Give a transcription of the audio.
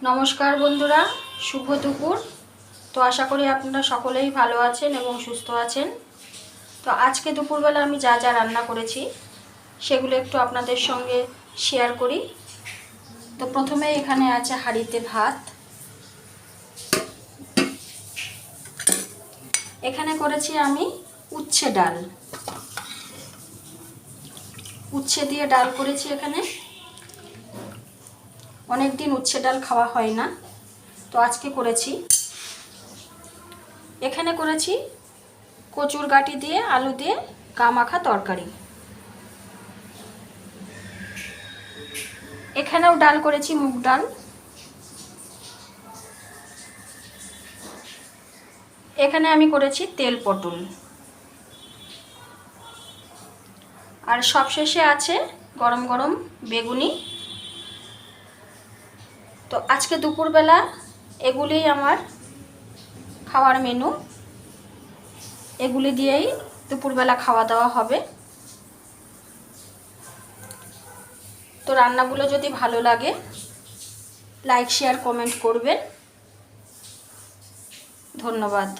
নমস্কার বন্ধুরা, শুভ দুপুর। তো আশা করি আপনারা সকলেই ভালো আছেন এবং সুস্থ আছেন। তো আজকে দুপুরবেলা আমি যা যা রান্না করেছি সেগুলো একটু আপনাদের সঙ্গে শেয়ার করি। তো প্রথমে এখানে আছে হাঁড়িতে ভাত। এখানে করেছি আমি উচ্ছে ডাল, উচ্ছে দিয়ে ডাল করেছি। এখানে অনেক দিন উচ্ছে ডাল খাওয়া হয় না, তো আজকে করেছি। এখানে করেছি কচুর গাঁটি দিয়ে আলু দিয়ে গা মাখা তরকারি। এখানেও ডাল করেছি, মুগ ডাল। এখানে আমি করেছি তেল পটল। আর সবশেষে আছে গরম গরম বেগুনি। তো আজকে দুপুরবেলা এগুলিই আমার খাওয়ার মেনু, এগুলি দিয়েই দুপুরবেলা খাওয়া দাওয়া হবে। তো রান্নাগুলো যদি ভালো লাগে লাইক শেয়ার কমেন্ট করবেন। ধন্যবাদ।